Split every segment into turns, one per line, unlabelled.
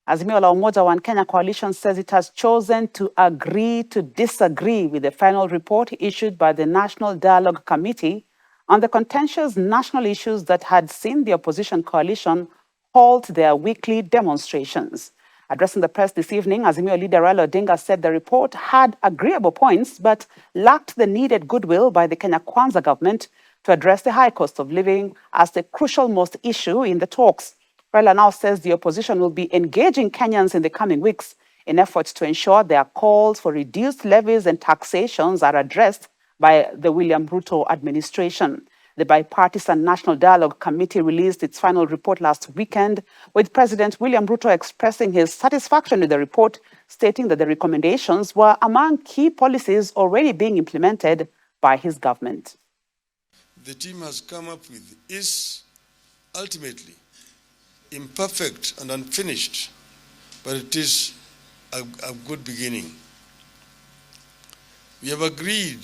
Azimio la Umoja One Kenya coalition says it has chosen to agree to disagree with the final report issued by the National Dialogue Committee on the contentious national issues that had seen the opposition coalition halt their weekly demonstrations. Addressing the press this evening, Azimio leader Raila Odinga said the report had agreeable points but lacked the needed goodwill by the Kenya Kwanza government to address the high cost of living as the crucial most issue in the talks. Raila now says the opposition will be engaging Kenyans in the coming weeks in efforts to ensure their calls for reduced levies and taxations are addressed by the William Ruto administration. The Bipartisan National Dialogue Committee released its final report last weekend, with President William Ruto expressing his satisfaction with the report, stating that the recommendations were among key policies already being implemented by his government.
The team has come up with is ultimately imperfect and unfinished, but it is a good beginning. We have agreed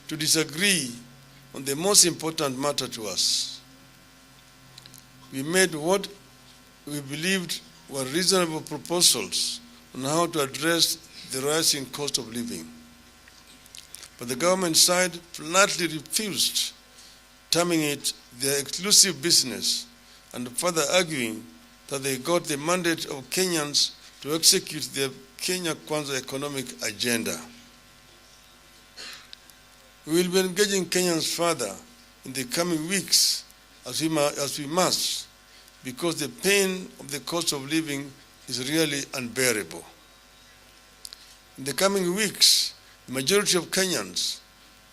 to disagree on the most important matter to us. We made what we believed were reasonable proposals on how to address the rising cost of living. But the government side flatly refused, terming it their exclusive business and further arguing that they got the mandate of Kenyans to execute their Kenya Kwanza economic agenda. We will be engaging Kenyans further in the coming weeks as we must, because the pain of the cost of living is really unbearable. In the coming weeks, the majority of Kenyans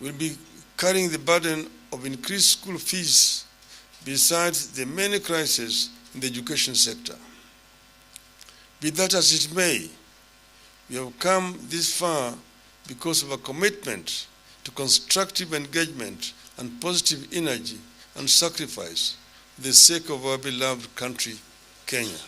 will be carrying the burden of increased school fees besides the many crises in the education sector. Be that as it may, we have come this far because of a commitment to constructive engagement and positive energy and sacrifice for the sake of our beloved country, Kenya.